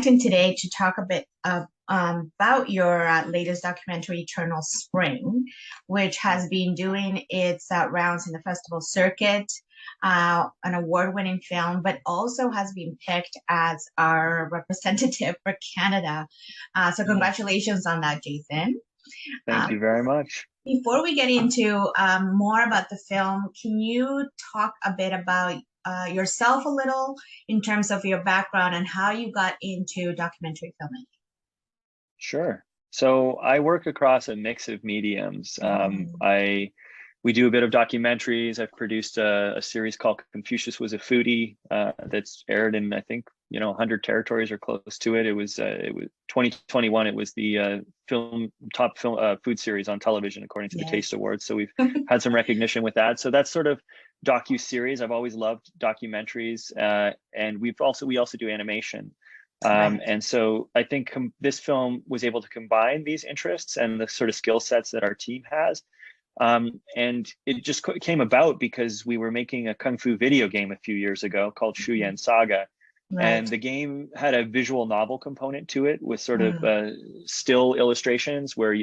Today to talk a bit about your latest documentary, Eternal Spring, which has been doing its rounds in the festival circuit, an award-winning film, but also has been picked as our representative for Canada. So Mm. congratulations on that, Jason. Thank Um, you very much. Before we get into more about the film, can you talk a bit about yourself a little in terms of your background and how you got into documentary filming? Sure. So I work across a mix of mediums. Mm, We do a bit of documentaries. I've produced a series called Confucius Was a Foodie that's aired in, I think, 100 territories or close to it. It was 2021. It was the film top film food series on television according to the yes. Taste Awards. So we've had some recognition with that. So that's sort of docu series. I've always loved documentaries, and we also do animation. Right. And so I think this film was able to combine these interests and the sort of skill sets that our team has. And it just came about because we were making a kung fu video game a few years ago called Mhm. Shuyan Saga. And Right. the game had a visual novel component to it with sort of Mm, still illustrations where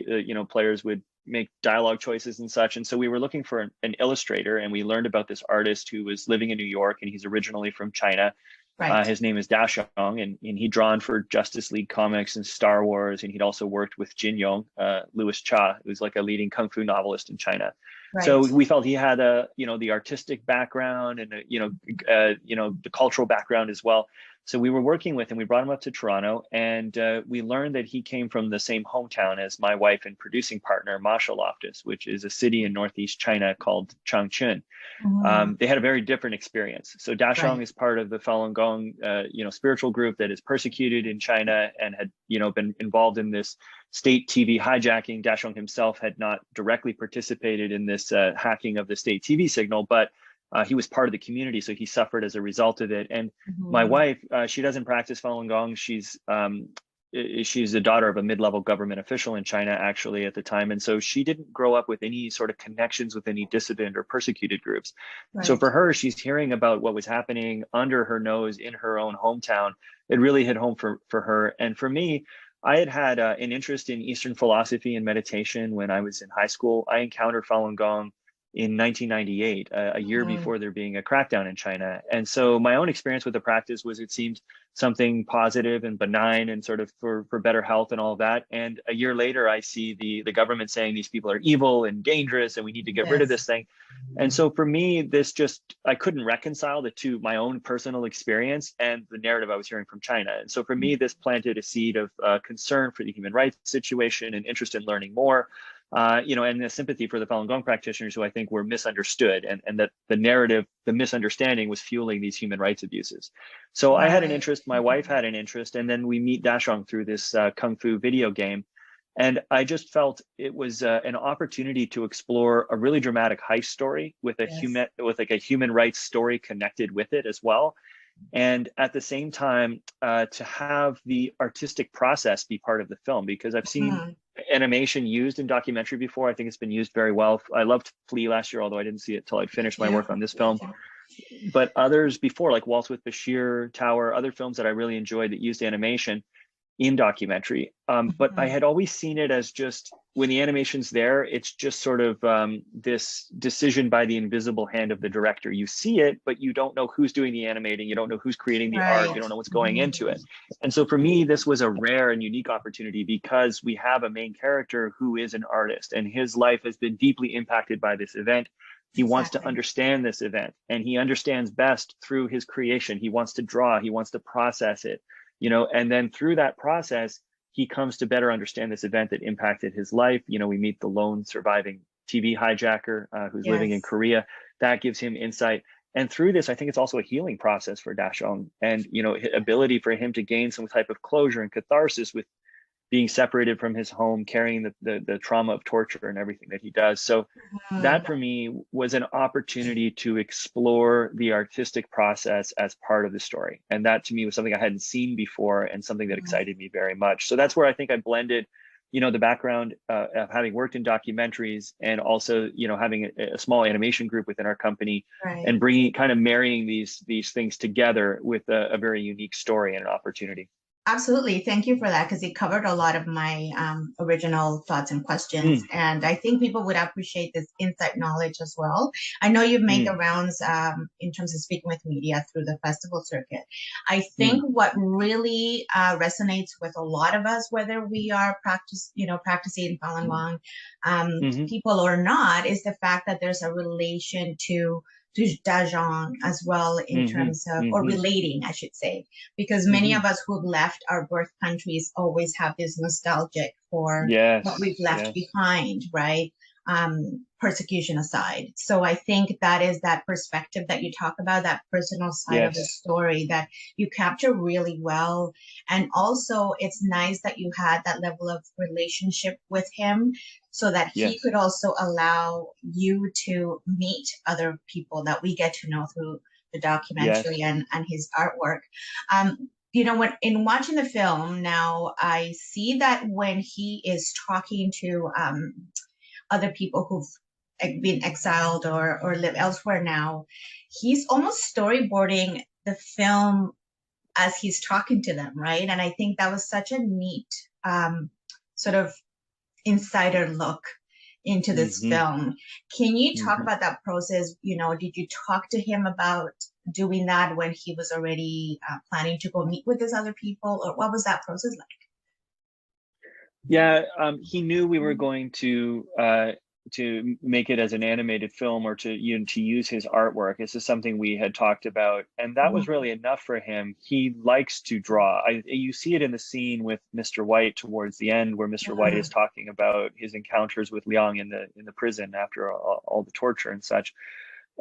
players would make dialogue choices and such. And so we were looking for an illustrator, and we learned about this artist who was living in New York, and he's originally from China. right. His name is Da Xiong, and he'd drawn for Justice League comics and Star Wars, and he'd also worked with Jin Yong, Louis Cha, who's like a leading kung fu novelist in China. So Right. we felt he had the artistic background and the cultural background as well. So we were working with him. We brought him up to Toronto, and we learned that he came from the same hometown as my wife and producing partner, Masha Loftus, which is a city in northeast China called Changchun. Mm, They had a very different experience. So Dashong right. is part of the Falun Gong, spiritual group that is persecuted in China and had, been involved in this state TV hijacking. Dashong himself had not directly participated in this hacking of the state TV signal, but he was part of the community, so he suffered as a result of it. And my Mhm. wife, she doesn't practice Falun Gong. She's the daughter of a mid-level government official in China, actually, at the time. And so she didn't grow up with any sort of connections with any dissident or persecuted groups. So Right. for her, she's hearing about what was happening under her nose in her own hometown. It really hit home for her. And for me, I had an interest in Eastern philosophy and meditation when I was in high school. I encountered Falun Gong in 1998, a year Mm, before there being a crackdown in China. And so my own experience with the practice was it seemed something positive and benign and sort of for better health and all of that. And a year later, I see the government saying these people are evil and dangerous and we need to get rid of yes. this thing. And so for me, I couldn't reconcile the two, my own personal experience and the narrative I was hearing from China. And so for me, this planted a seed of concern for the human rights situation and interest in learning more. And the sympathy for the Falun Gong practitioners who I think were misunderstood, and that the narrative, the misunderstanding was fueling these human rights abuses. So I had an Right. interest, my wife had an interest, and then we meet Dashong through this Kung Fu video game. And I just felt it was an opportunity to explore a really dramatic heist story with Yes. with like a human rights story connected with it as well. And at the same time, to have the artistic process be part of the film, because I've seen Mm, animation used in documentary before. I think it's been used very well. I loved Flea last year, although I didn't see it till I'd me finished my too. work on this Me film. too. But others before, like Waltz with Bashir, Tower, other films that I really enjoyed that used animation in documentary. But I Mhm. had always seen it as just when the animation's there, it's just sort of this decision by the invisible hand of the director. You see it, but you don't know who's doing the animating. You don't know who's creating the art. You Right. don't know what's going Mhm. into it. And so for me, this was a rare and unique opportunity because we have a main character who is an artist and his life has been deeply impacted by this event. He wants to Exactly. understand this event and he understands best through his creation. He wants to draw, he wants to process it, and then through that process he comes to better understand this event that impacted his life. We meet the lone surviving TV hijacker who's living in Yes. Korea. That gives him insight, and through this I think it's also a healing process for Dashong, and ability for him to gain some type of closure and catharsis with being separated from his home, carrying the trauma of torture and everything that he does. So Mm, that for me was an opportunity to explore the artistic process as part of the story. And that to me was something I hadn't seen before and something that mm, excited me very much. So that's where I think I blended, the background of having worked in documentaries and also, having a small animation group within our company right. and marrying these things together with a very unique story and an opportunity. Absolutely. Thank you for that because it covered a lot of my original thoughts and questions. Mm, And I think people would appreciate this insight knowledge as well. I know you've made the mm, rounds in terms of speaking with media through the festival circuit. I think mm, what really resonates with a lot of us, whether we are practicing Falun Gong mm-hmm, people or not, is the fact that there's a relation to Dajong as well in mm-hmm, terms of, or mm-hmm, relating, I should say, because many mm-hmm. of us who've left our birth countries always have this nostalgic for what we've Yes, left yes, behind, right? Persecution aside. So I think that is that perspective that you talk about, that personal side of the yes, story that you capture really well. And also, it's nice that you had that level of relationship with him so that he yes, could also allow you to meet other people that we get to know through the documentary yes. and his artwork. When in watching the film now, I see that when he is talking to other people who've been exiled or live elsewhere now, he's almost storyboarding the film as he's talking to them, right? And I think that was such a neat sort of insider look into this Mm-hmm, film. Can you talk mm-hmm. about that process? Did you talk to him about doing that when he was already planning to go meet with these other people, or what was that process like? Yeah, he knew we were going to make it as an animated film or to use his artwork. This is something we had talked about, and that was Mhm. really enough for him. He likes to draw. You see it in the scene with Mr. White towards the end, where Mr. White is talking about his encounters with Liang in the prison after all the torture and such.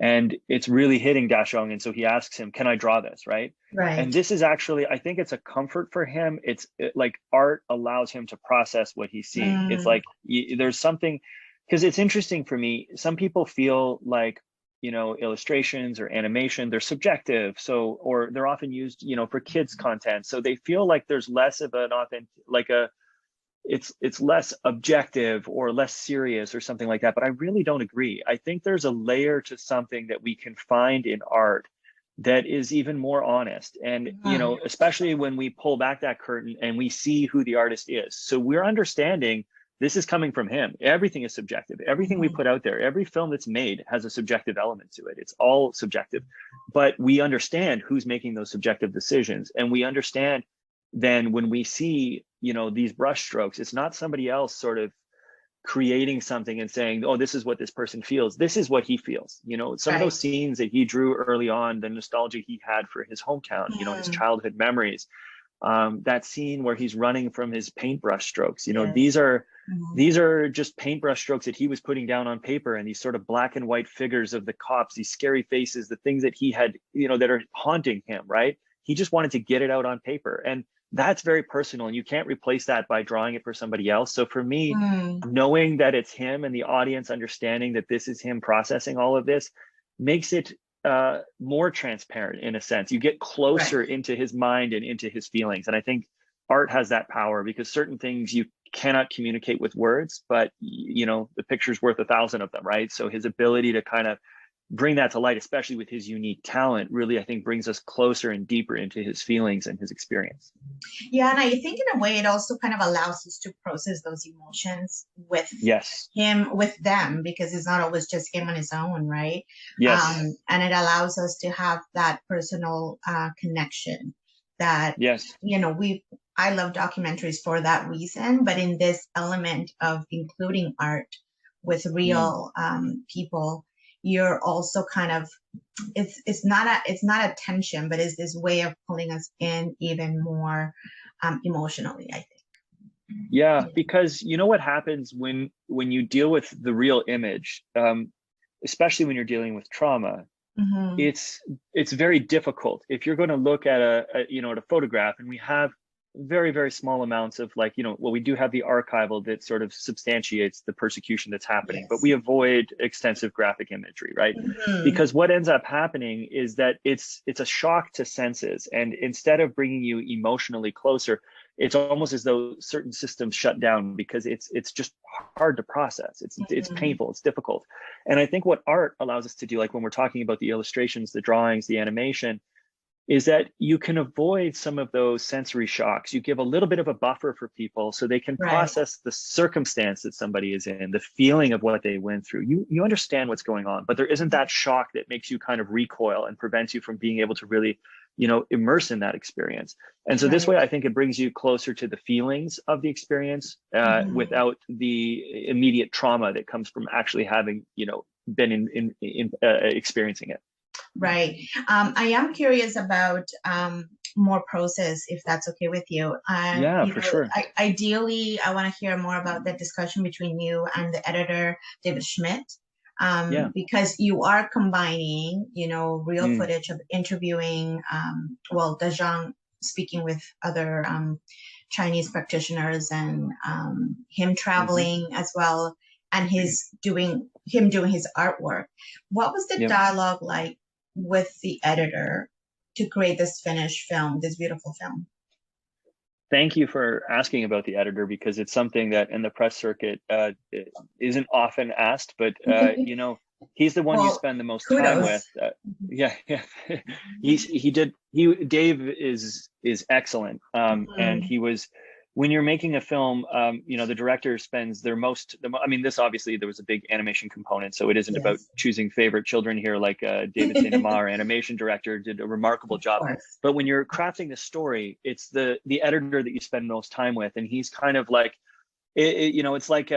And it's really hitting Dashong. And so he asks him, "Can I draw this?" Right? And Right. this is actually, I think it's a comfort for him. Like art allows him to process what he's seeing. It's Mm, like there's something, because it's interesting for me. Some people feel like, illustrations or animation, they're subjective. So, or they're often used, for kids content. So they feel like there's less of an authentic, like it's less objective or less serious or something like that. But I really don't agree. I think there's a layer to something that we can find in art that is even more honest. And, mm, especially when we pull back that curtain and we see who the artist is. So we're understanding this is coming from him. Everything is subjective. Everything we mhm, put out there, every film that's made has a subjective element to it. It's all subjective. But we understand who's making those subjective decisions. And we understand then when we see, these brush strokes, it's not somebody else sort of creating something and saying, "Oh, this is what this person feels. This is what he feels." Some of those right. scenes that he drew early on, the nostalgia he had for his hometown, his Mm, childhood memories, that scene where he's running from his paintbrush strokes, these yes. are Mhm, these are just paintbrush strokes that he was putting down on paper, and these sort of black and white figures of the cops, these scary faces, the things that he had, that are haunting him, right? He just wanted to get it out on paper. And that's very personal, and you can't replace that by drawing it for somebody else. So for me, mm, knowing that it's him and the audience understanding that this is him processing all of this makes it more transparent in a sense. You get right. closer into his mind and into his feelings. And I think art has that power, because certain things you cannot communicate with words, but the picture's worth 1,000 of them, right? So his ability to kind of bring that to light, especially with his unique talent, really, I think, brings us closer and deeper into his feelings and his experience. Yeah, and I think in a way it also kind of allows us to process those emotions Yes, with them, because it's not always just him on his own, right? yes, And it allows us to have that personal connection that, yes. we I love documentaries for that reason, but in this element of including art with Mm. real people, you're also kind of it's not a tension, but it's this way of pulling us in even more emotionally, I Yeah, think. because you know what happens when you deal with the real image, especially when you're dealing with trauma, Mm-hmm. it's very difficult. If you're going to look at at a photograph, and we have very, very small amounts of, like, well, we do have the archival that sort of substantiates the persecution that's happening, but Yes. we avoid extensive graphic imagery, right? Mm-hmm. Because what ends up happening is that it's a shock to senses, and instead of bringing you emotionally closer, it's almost as though certain systems shut down, because it's just hard to process. It's Mm-hmm. painful, it's difficult. And I think what art allows us to do, like when we're talking about the illustrations, the drawings, the animation, is that you can avoid some of those sensory shocks. You give a little bit of a buffer for people so they can Right. process the circumstance that somebody is in, the feeling of what they went through. You understand what's going on, but there isn't that shock that makes you kind of recoil and prevents you from being able to really, immerse in that experience. And so this Right. way, I think it brings you closer to the feelings of the experience without the immediate trauma that comes from actually having, been in experiencing it. Right. I am curious about more process, if that's okay with you. Yeah, for sure. Ideally, I want to hear more about the discussion between you and the editor, David Schmidt, Yeah. because you are combining, real Mm. footage of interviewing, Dajang speaking with other Chinese practitioners and him Mm-hmm. traveling as well, and him doing his artwork. What was the Yep. dialogue like with the editor to create this finished film, this beautiful film? Thank you for asking about the editor, because it's something that in the press circuit isn't often asked, but he's the one you Well, spend the most time with. kudos. Yeah, yeah. Dave is excellent. And Mhm. he was, when you're making a film, the director spends I mean, this obviously there was a big animation component, so it isn't about Yes. choosing favorite children here. Like David Saint Amar, our animation director, did a remarkable Of job. course. But when you're crafting the story, it's the editor that you spend most time with, and he's kind of like, it's like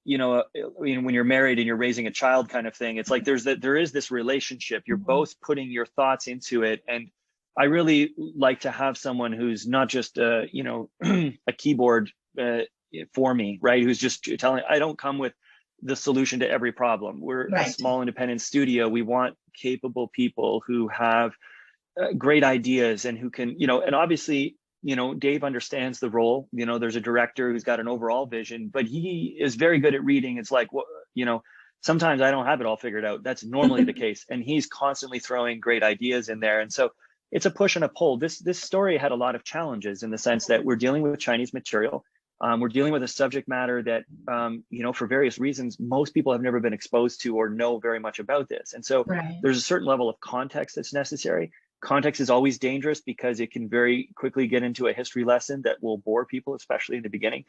when you're married and you're raising a child kind of thing. It's like there is this relationship. You're Mhm. both putting your thoughts into it, and I really like to have someone who's not just a keyboard for me, right? Who's just telling. I don't come with the solution to every problem. We're a Right. small independent studio. We want capable people who have great ideas and who can, and obviously, Dave understands the role. There's a director who's got an overall vision, but he is very good at reading. It's like, sometimes I don't have it all figured out. That's normally the case. And he's constantly throwing great ideas in there. And so it's a push and a pull. This story had a lot of challenges in the sense that we're dealing with Chinese material. We're dealing with a subject matter that, for various reasons, most people have never been exposed to or know very much about this. And so Right. there's a certain level of context that's necessary. Context is always dangerous because it can very quickly get into a history lesson that will bore people, especially in the beginning.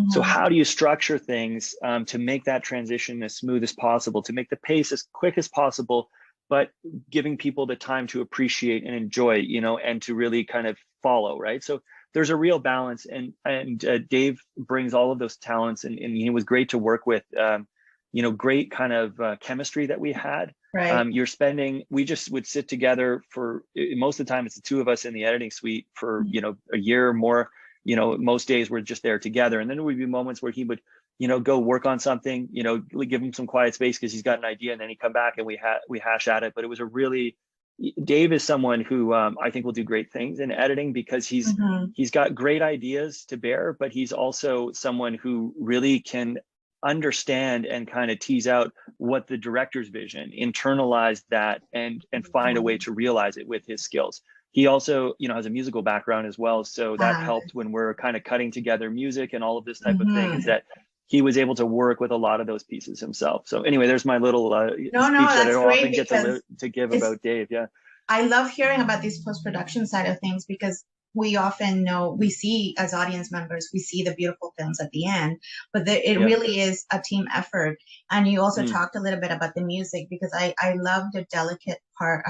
So Mhm. how do you structure things to make that transition as smooth as possible, to make the pace as quick as possible, but giving people the time to appreciate and enjoy, and to really kind of follow, right? So there's a real balance, and Dave brings all of those talents, and he was great to work with. Great kind of chemistry that we had. Right. We just would sit together for most of the time. It's the two of us in the editing suite for, a year or more. Most days we're just there together. And then there would be moments where he would, go work on something, give him some quiet space because he's got an idea, and then he'd come back and we hash at it. But it was Dave is someone who I think will do great things in editing because Mhm. he's got great ideas to bear, but he's also someone who really can understand and kind of tease out what the director's vision, internalize that, and find a way to realize it with his skills. He also, has a musical background as well, so that Um, helped when we're kind of cutting together music and all of this type of thing. Is mhm. that he was able to work with a lot of those pieces himself. So anyway, there's my little No, speech that I that's don't great often get because to give it's about Dave. Yeah, I love hearing about this post-production side of things because we often know we see as audience members we see the beautiful films at the end, but it yeah, really is a team effort. And you also mm, talked a little bit about the music because I love the delicate part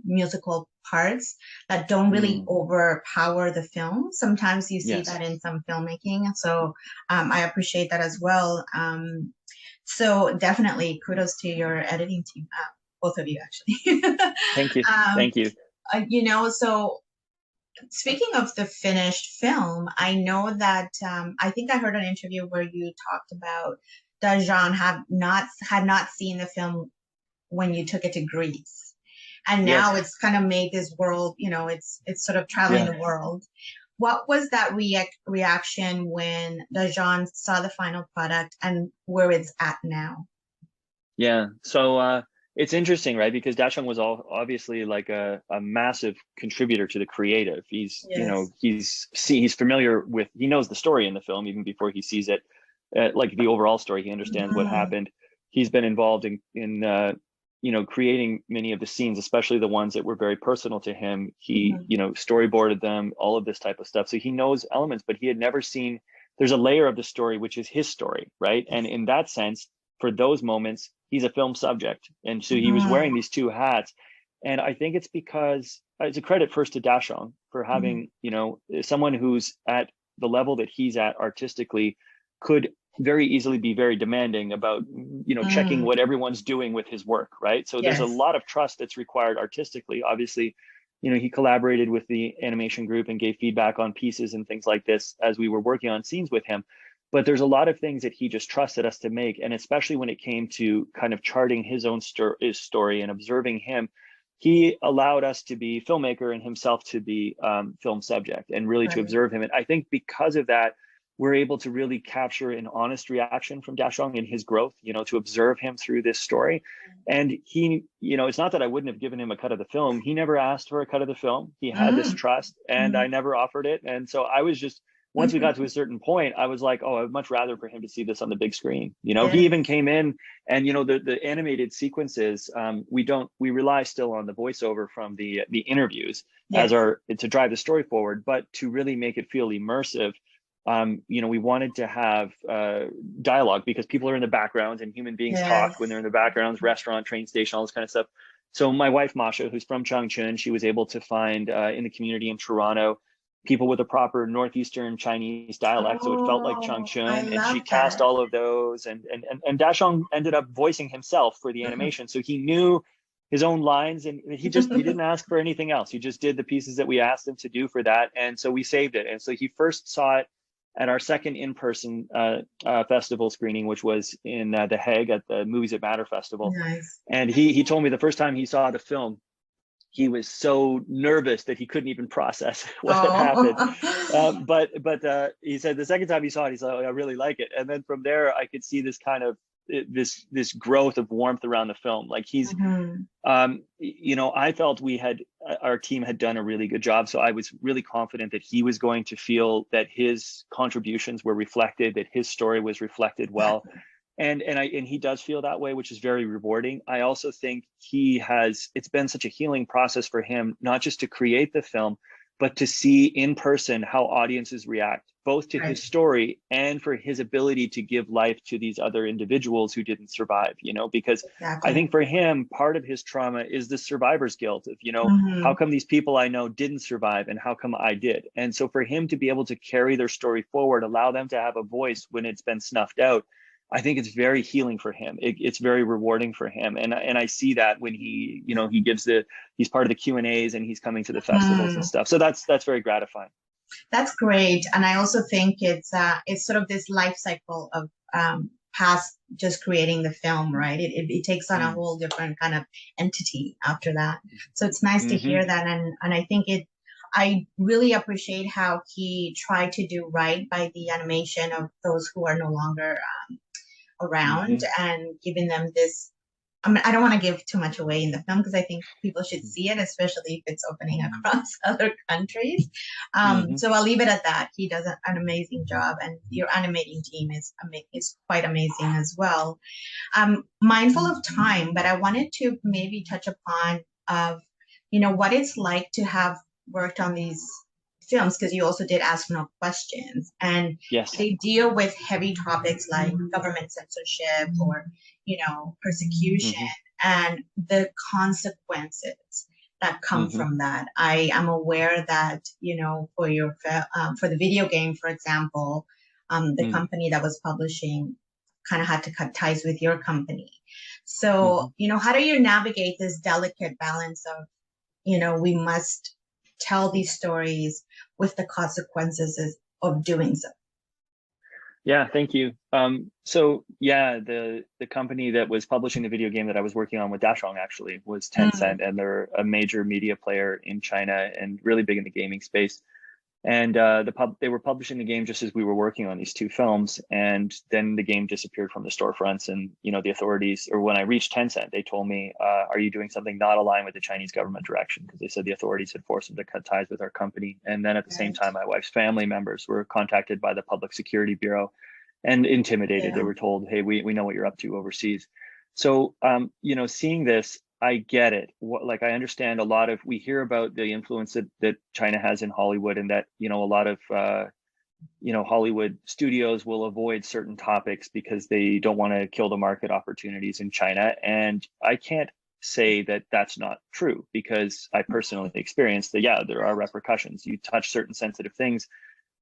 musical parts that don't really mm, overpower the film. Sometimes you see yes. that in some filmmaking, so I appreciate that as well. So definitely kudos to your editing team, both of you actually. Thank you, um, thank you. so speaking of the finished film, I know that I think I heard an interview where you talked about Dajan had not seen the film when you took it to Greece, and now Yes, it's kind of made this world. It's sort of traveling yeah. the world. What was that reaction when Dajan saw the final product and where it's at now? Yeah. So it's interesting, right? Because Dashung was obviously like a massive contributor to the creative. Yes. He's familiar with, he knows the story in the film even before he sees it, like the overall story. He understands what Mhm. happened. He's been involved in creating many of the scenes, especially the ones that were very personal to him. He, storyboarded them, all of this type of stuff. So he knows elements, but he had never seen, there's a layer of the story, which is his story, right? And in that sense, for those moments, he's a film subject. And so he was wearing these two hats. And I think it's because it's a credit first to Dashong for having, someone who's at the level that he's at artistically could very easily be very demanding about, checking what everyone's doing with his work, right? So there's a lot of trust that's required artistically. Obviously, he collaborated with the animation group and gave feedback on pieces and things like this as we were working on scenes with him. But there's a lot of things that he just trusted us to make. And especially when it came to kind of charting his own his story and observing him, he allowed us to be filmmaker and himself to be film subject and really to observe him. And I think because of that, we're able to really capture an honest reaction from Dashong in his growth, to observe him through this story. And he, it's not that I wouldn't have given him a cut of the film. He never asked for a cut of the film. He had this trust and I never offered it. And so I was just, once we got to a certain point, I was like, oh, I'd much rather for him to see this on the big screen. He even came in and, the animated sequences, we rely still on the voiceover from the interviews to drive the story forward, but to really make it feel immersive. We wanted to have dialogue because people are in the backgrounds and human beings talk when they're in the backgrounds, restaurant, train station, all this kind of stuff. So my wife, Masha, who's from Changchun, she was able to find in the community in Toronto, people with a proper Northeastern Chinese dialect. So it felt like Changchun, and she cast all of those. And Dashong ended up voicing himself for the animation. So he knew his own lines and he didn't ask for anything else. He just did the pieces that we asked him to do for that. And so we saved it. And so he first saw it at our second in-person festival screening, which was in The Hague at the Movies That Matter Festival. Nice. And he told me the first time he saw the film, he was so nervous that he couldn't even process what had happened. But he said the second time he saw it, he's like, oh, I really like it. And then from there, I could see this kind of this growth of warmth around the film. Like he's, I felt our team had done a really good job. So I was really confident that he was going to feel that his contributions were reflected, that his story was reflected well. And he does feel that way, which is very rewarding. I also think it's been such a healing process for him, not just to create the film, but to see in person how audiences react, both to his story and for his ability to give life to these other individuals who didn't survive, because I think for him, part of his trauma is the survivor's guilt of, how come these people I know didn't survive and how come I did? And so for him to be able to carry their story forward, allow them to have a voice when it's been snuffed out, I think it's very healing for him. It's very rewarding for him. And I see that when he, he's part of the Q&As and he's coming to the festivals and stuff. So that's very gratifying. That's great. And I also think it's sort of this life cycle of past just creating the film, right? It takes on a whole different kind of entity after that. So it's nice to hear that. And I think I really appreciate how he tried to do right by the animation of those who are no longer around and giving them this. I mean, I don't want to give too much away in the film because I think people should see it, especially if it's opening across other countries. So I'll leave it at that. He does an amazing job, and your animating team is quite amazing as well. Mindful of time, but I wanted to maybe touch upon what it's like to have worked on these films, because you also did Ask No Questions, and they deal with heavy topics like government censorship or persecution and the consequences that come from that. I am aware that for the video game, for example, the company that was publishing kind of had to cut ties with your company. So how do you navigate this delicate balance of we must tell these stories with the consequences of doing so? Yeah, thank you. The company that was publishing the video game that I was working on with Dashong actually was Tencent, and they're a major media player in China and really big in the gaming space. And they were publishing the game just as we were working on these two films, and then the game disappeared from the storefronts. And the authorities, or when I reached Tencent, they told me, "Are you doing something not aligned with the Chinese government direction?" Because they said the authorities had forced them to cut ties with our company. And then at the same time, my wife's family members were contacted by the Public Security Bureau and intimidated. They were told, "Hey, we know what you're up to overseas." So, seeing this, I get it. Like, I understand a lot of, we hear about the influence that China has in Hollywood, and that, a lot of, Hollywood studios will avoid certain topics because they don't want to kill the market opportunities in China. And I can't say that that's not true, because I personally experienced that, yeah, there are repercussions. You touch certain sensitive things,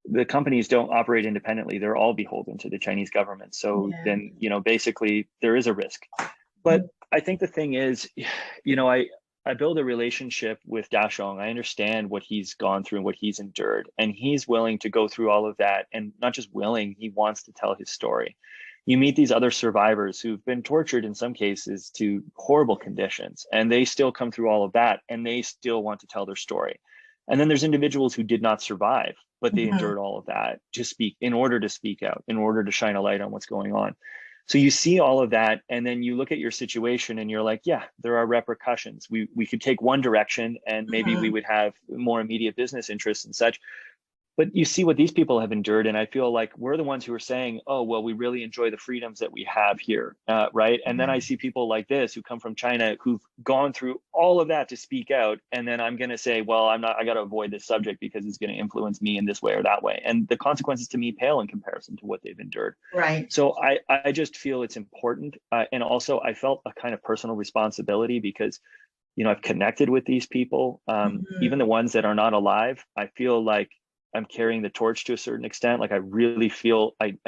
the companies don't operate independently. They're all beholden to the Chinese government. So then, basically there is a risk. But I think the thing is, I build a relationship with Dashong. I understand what he's gone through and what he's endured, and he's willing to go through all of that. And not just willing, he wants to tell his story. You meet these other survivors who've been tortured in some cases to horrible conditions, and they still come through all of that, and they still want to tell their story. And then there's individuals who did not survive, but they endured all of that to speak, in order to speak out, in order to shine a light on what's going on. So you see all of that, and then you look at your situation and you're like, yeah, there are repercussions. We could take one direction, and maybe we would have more immediate business interests and such. But you see what these people have endured, and I feel like we're the ones who are saying, oh, well, we really enjoy the freedoms that we have here, right? And then I see people like this who come from China, who've gone through all of that to speak out, and then I'm going to say, well, I got to avoid this subject because it's going to influence me in this way or that way. And the consequences to me pale in comparison to what they've endured. Right. So I just feel it's important. And also I felt a kind of personal responsibility because, I've connected with these people, even the ones that are not alive. I feel like I'm carrying the torch to a certain extent. Like, I really feel I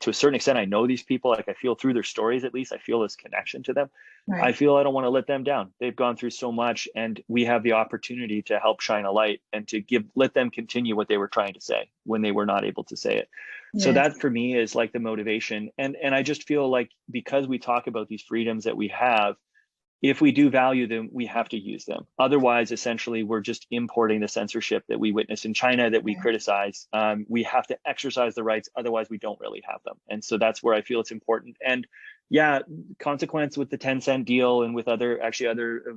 to a certain extent, I know these people. Like, I feel through their stories, at least I feel this connection to them. Right. I feel I don't want to let them down. They've gone through so much, and we have the opportunity to help shine a light and to let them continue what they were trying to say when they were not able to say it. Yes. So that for me is like the motivation. And I just feel like, because we talk about these freedoms that we have, if we do value them, we have to use them. Otherwise, essentially, we're just importing the censorship that we witness in China, that we criticize. We have to exercise the rights. Otherwise, we don't really have them. And so that's where I feel it's important. And yeah, consequence with the Tencent deal and with other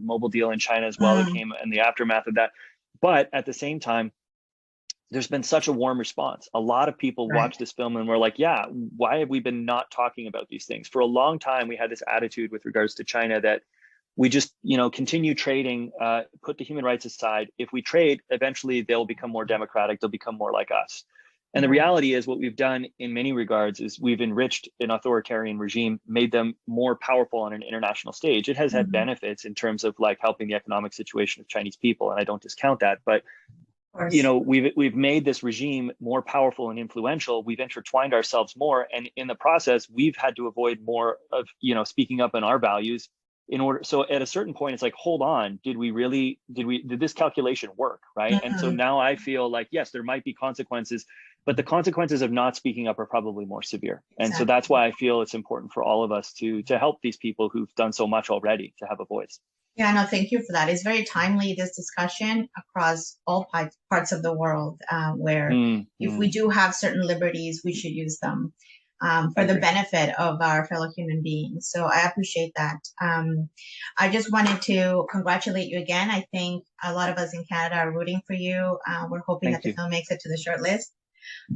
mobile deal in China as well that came in the aftermath of that. But at the same time, there's been such a warm response. A lot of people watch this film and were like, yeah, why have we been not talking about these things? For a long time, we had this attitude with regards to China that we just, continue trading, put the human rights aside. If we trade, eventually they'll become more democratic. They'll become more like us. And the reality is, what we've done in many regards is we've enriched an authoritarian regime, made them more powerful on an international stage. It has had benefits in terms of like helping the economic situation of Chinese people, and I don't discount that. But we've made this regime more powerful and influential. We've intertwined ourselves more, and in the process, we've had to avoid more of speaking up on our values. So at a certain point, it's like, hold on, did this calculation work, right? And so now I feel like, yes, there might be consequences, but the consequences of not speaking up are probably more severe. And so that's why I feel it's important for all of us to help these people who've done so much already to have a voice. Yeah, no, thank you for that. It's very timely, this discussion across all parts of the world, where if we do have certain liberties, we should use them. For the benefit of our fellow human beings. So I appreciate that. I just wanted to congratulate you again. I think a lot of us in Canada are rooting for you. We're hoping that the film makes it to the short list.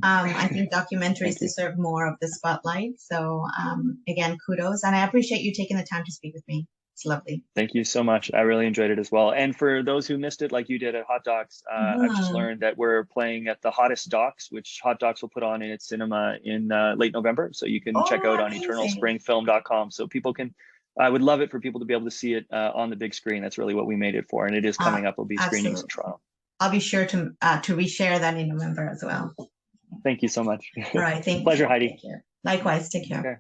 I think documentaries deserve more of the spotlight. So again, kudos. And I appreciate you taking the time to speak with me. It's lovely. Thank you so much. I really enjoyed it as well. And for those who missed it, like you did at Hot Docs, I've just learned that we're playing at the Hottest Docs, which Hot Docs will put on in its cinema in late November. So you can check out on eternalspringfilm.com. So people can, I would love it for people to be able to see it on the big screen. That's really what we made it for. And it is coming up. It'll be screenings in Toronto. I'll be sure to reshare that in November as well. Thank you so much. All right. Thank you. Pleasure, Heidi. Take care. Likewise. Take care. Okay.